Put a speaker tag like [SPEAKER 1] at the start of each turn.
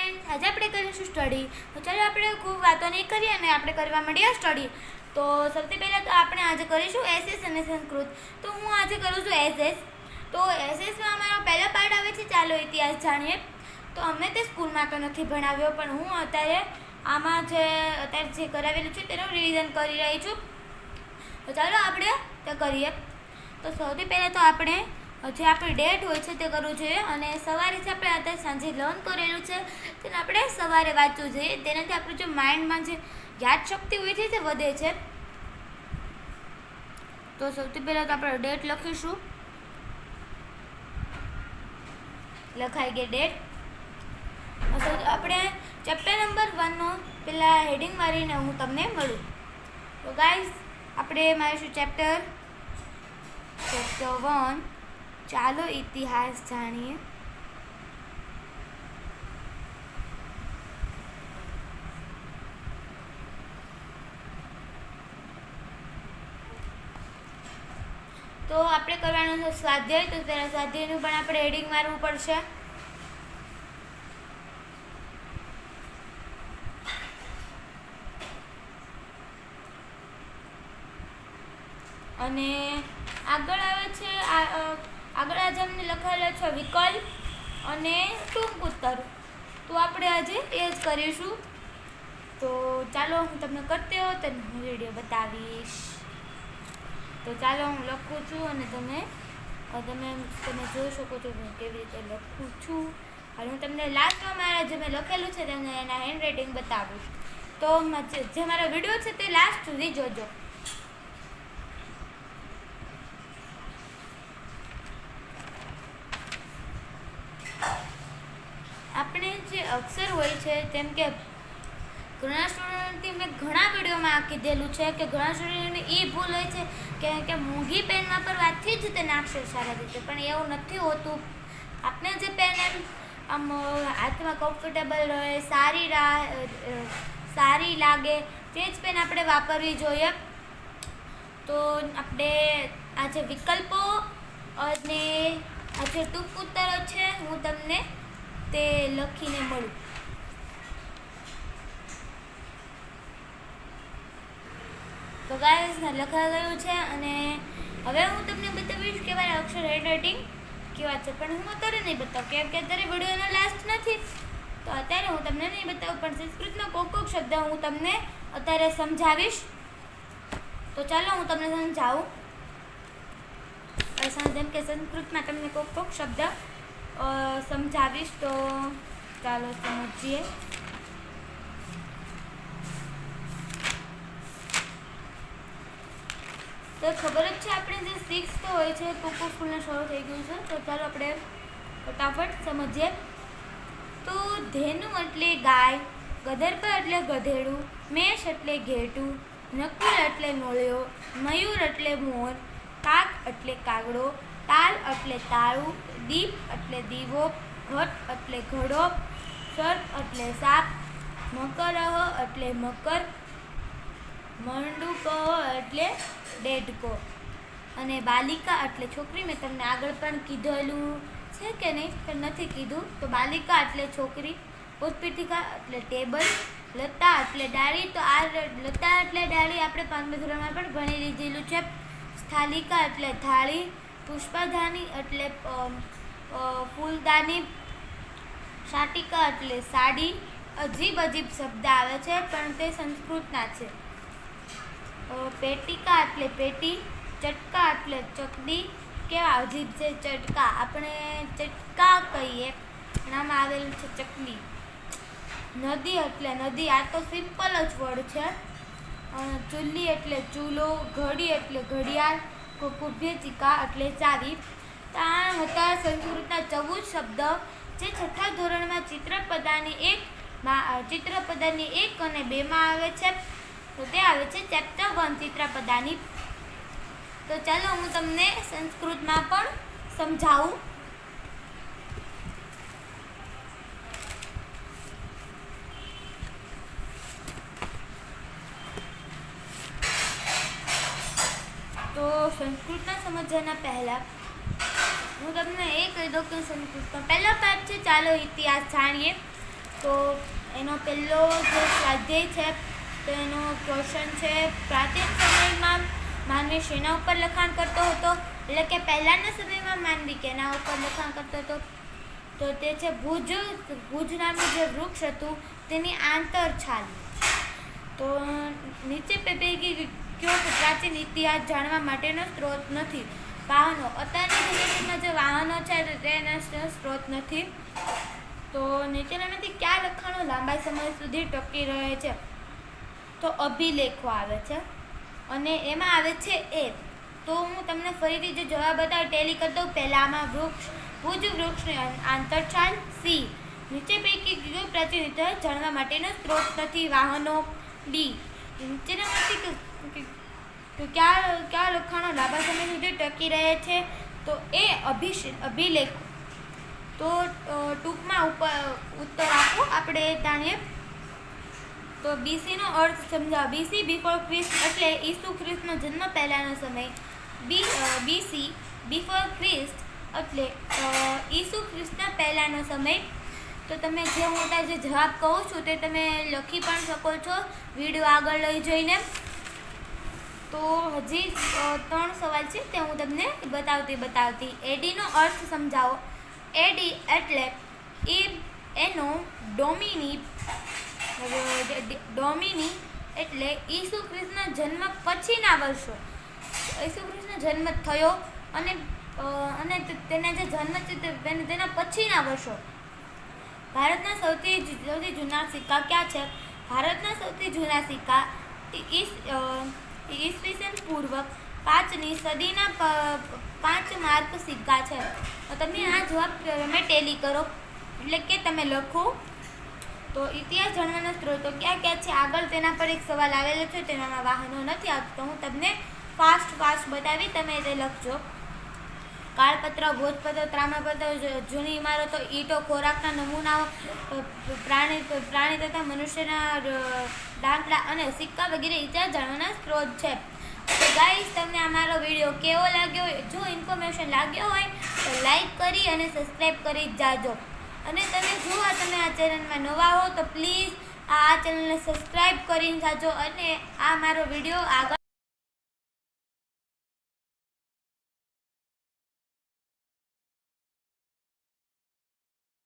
[SPEAKER 1] Friends, આજે આપણે કરીશું સ્ટડી. તો ચાલો આપણે ખૂબ વાતો નહીં કરીએ અને આપણે કરવા માંડીએ સ્ટડી. તો સૌથી પહેલાં તો આપણે આજે કરીશું એસએસ અને સંસ્કૃત. તો હું આજે કરું છું એસએસ. તો એસએસમાં અમારો પહેલો પાર્ટ આવે છે ચાલો ઇતિહાસ જાણીએ. તો અમને તે સ્કૂલમાં તો નથી ભણાવ્યો, પણ હું અત્યારે આમાં જે કરાવેલું છે તેનું રિવિઝન કરી રહી છું. તો ચાલો આપણે તે કરીએ. તો સૌથી પહેલાં તો આપણે જે આપણી ડેટ હોય છે તે કરવું જોઈએ, અને સવારે જે આપણે અત્યારે સાંજે લર્ન કરેલું છે તેને આપણે સવારે વાંચવું જોઈએ. તેનાથી આપણું જે માઇન્ડમાં જે યાદશક્તિ હોય છે તે વધે છે. તો સૌથી પહેલાં તો આપણે ડેટ લખીશું. લખાઈ ગઈ ડેટ. આપણે ચેપ્ટર નંબર 1નો પહેલાં હેડિંગ મારીને હું તમને મળું. તો ગાઈઝ આપણે મારીશું ચેપ્ટર 1. ચાલો ઇતિહાસ જાણીએ. તો આપણે કરવાનું છે સ્વાધ્યાય. તો તેના સ્વાધ્યાયનું પણ આપણે હેડિંગ મારવું પડશે. અને આગળ આવે છે આગળ આજે અમને લખાયેલા છે વિકલ્પ અને ટૂંક ઉત્તર. તો આપણે આજે એ જ કરીશું. તો ચાલો હું તમને કરતી હોઉં તો હું વિડીયો બતાવીશ. તો ચાલો હું લખું છું અને તમે જોઈ શકો છો હું કેવી રીતે લખું છું. અને હું તમને લાસ્ટમાં મારા જે મેં લખેલું છે તમને એના હેન્ડ રાઇટિંગ બતાવીશ. તો જે મારો વિડીયો છે તે લાસ્ટ સુધી જોજો. આપણે જે અક્ષર હોય છે, જેમ કે ઘણા સ્ટુડન્ટથી મેં ઘણા વિડીયોમાં કીધેલું છે કે ઘણા સ્ટુડન્ટની એ ભૂલ હોય છે કે મોંઘી પેનમાં પર વાતથી જ તેને અક્ષર સારા રીતે, પણ એવું નથી હોતું. આપણે જે પેન આમ હાથમાં કમ્ફર્ટેબલ રહે, સારી લાગે તે જ પેન આપણે વાપરવી જોઈએ. તો આપણે આ જે વિકલ્પો અને આ જે ટૂંક ઉત્તરો છે હું તમને તે લખીને મળું. તો ગાઈઝ લખાઈ ગયું છે અને હવે હું તમને બતાવીશ કે મારા અક્ષર હેન્ડરાઇટિંગ કેવા છે, પણ હું અત્યારે નહીં બતાવું કેમ કે અત્યારે વિડીયોનો લાસ્ટ નથી. તો અત્યારે હું તમને નહીં બતાવું, પણ સંસ્કૃતનો કોક શબ્દ હું તમને અત્યારે સમજાવીશ. તો ચાલો હું તમને સમજાવું. જેમ કે સંસ્કૃતમાં તમને કોક શબ્દ સમજાવીશ. તો ચાલો સમજીએ. તો ખબર જ છે આપણે જે 6th હોય છે કોકો સ્કૂલને શરૂ થઈ ગયું છે. તો ચાલો આપણે ફટાફટ સમજીએ. તો ધેનુ એટલે ગાય, ગધેડ એટલે ગધેડું, મેષ એટલે ઘેટું, નકુલ એટલે નોળિયો, મયુર એટલે મોર, કાક એટલે કાગડો, તાલ એટલે તાળું, દીપ એટલે દીવો, ઘટ એટલે ઘડો, સર્પ એટલે સાપ, મકરહ એટલે મકર, મંડુકો એટલે ડેડકો, અને બાલિકા એટલે છોકરી. મેં તમને આગળ પણ કીધેલું છે કે નહીં, પણ નથી કીધું. તો બાલિકા એટલે છોકરી, ઉત્પીઠિકા એટલે ટેબલ, લતા એટલે ડાળી. તો આ લતા એટલે ડાળી આપણે 5મા ધોરણમાં પણ ભણી લીધેલું છે. સ્થાલિકા એટલે થાળી, પુષ્પદાની એટલે ફૂલદાની, શાટિકા એટલે સાડી. અજીબ શબ્દ આવે છે પણ તે સંસ્કૃતના છે. પેટિકા એટલે પેટી, ચટકા એટલે ચકડી. કેવા અજીબ છે ચટકા, આપણે ચટકા કહીએ પણ આમાં આવેલું છે ચકડી. નદી એટલે નદી, આ તો સિમ્પલ જ વર્ડ છે. ચૂલી એટલે ચૂલો, ઘડી એટલે ઘડિયાળ, કુભ્યચિકા એટલે ચાવી. તો આ હતા સંસ્કૃતના 14 શબ્દ જે 6થા ધોરણમાં ચિત્રપદાની 1 અને 2માં આવે છે. તો તે આવે છે ચેપ્ટર 1 ચિત્રપદાની. તો ચાલો હું તમને સંસ્કૃતમાં પણ સમજાવું. તો સંસ્કૃતના સમજવાના પહેલાં હું તમને એ કહી દઉં કે સંસ્કૃતનો પહેલો પાઠ છે ચાલો ઇતિહાસ જાણીએ. તો એનો પહેલો જે સ્વાધ્યાય છે તો એનો ક્વેશ્ચન છે, પ્રાચીન સમયમાં માનવી શેના ઉપર લખાણ કરતો હતો, એટલે કે પહેલાંના સમયમાં માનવી કેના ઉપર લખાણ કરતો હતો, તો તે છે ભુજ નામનું જે વૃક્ષ હતું તેની આંતરછાલ. તો નીચે પૈકી કયો પ્રાચીન ઇતિહાસ જાણવા માટેનો સ્ત્રોત નથી? વાહનો. અત્યારની જનરેશનમાં જે વાહનો છે તેના સ્ત્રોત નથી. તો નીચેનામાંથી કયા લખાણો લાંબા સમય સુધી ટકી રહે છે? તો અભિલેખો આવે છે અને એમાં આવે છે એ. તો હું તમને ફરીથી જે જવાબ બતાવું ટેલી કરી દઉં. પહેલામાં ભુજ વૃક્ષની આંતરછાલ. સી, નીચે પૈકી કયો પ્રાચીન ઇતિહાસ જાણવા માટેનો સ્ત્રોત નથી? વાહનો. ડી, નીચેનામાંથી કયા લખાણો લાંબા સમય સુધી ટકી રહે છે? તો એ અભિલેખો. તો ટૂંકમાં ઉત્તર આપો આપણે જાણીએ. તો બીસીનો અર્થ સમજાવો. બીસી બિફોર ક્રિસ્ટ એટલે ઈસુ ખ્રિસ્તનો જન્મ પહેલાંનો સમય. બીસી બિફોર ક્રિસ્ટ એટલે ઈસુ ખ્રિસ્તના પહેલાંનો સમય. તો તમે જે મોટા જે જવાબ કહું છું તે તમે લખી પણ શકો છો વિડીયો આગળ લઈ જઈને. તો હજી 3 સવાલ છે તે હું તમને બતાવતી. એડીનો અર્થ સમજાવો. એડી એટલે એનો ડોમિની એટલે ઈસુ ખ્રિસ્તના જન્મ પછીના વર્ષો. ઈસુ ખ્રિસ્તનો જન્મ થયો અને તેના જે જન્મ છે તેના પછીના વર્ષો. ભારતના સૌથી જૂના સિક્કા ક્યાં છે? ભારતના સૌથી જૂના સિક્કા ઈસવીસન પૂર્વ 5મી સદીના 5 માર્ક સિક્કા છે. તમે આ જવાબ તમે ટેલી કરો એટલે કે તમે લખો. તો ઇતિહાસ જાણવાના સ્ત્રોતો ક્યાં ક્યાં છે આગળ તેના પર એક સવાલ આવેલો છે, તેનામાં વાહનો નથી આવતું. તો હું તમને ફાસ્ટ બતાવી, તમે તે લખજો. કાળપત્ર, ભોજપત્ર, તામ્રપત્ર, જૂની ઇમારતો, ઈંટો, ખોરાકના નમૂનાઓ, પ્રાણી તથા મનુષ્યના દાખલા અને સિક્કા વગેરે ઇતિહાસ જાણવાના સ્ત્રોત છે. તો ગાઈસ, તમને આ મારો વિડીયો કેવો લાગ્યો? જો ઇન્ફોર્મેશન લાગ્યો હોય તો લાઈક કરી અને સબસ્ક્રાઈબ કરી જાજો. અને તમે આ ચેનલમાં નવા હો તો પ્લીઝ આ ચેનલને સબસ્ક્રાઈબ કરીને જાજો અને આ મારો વિડીયો આગળ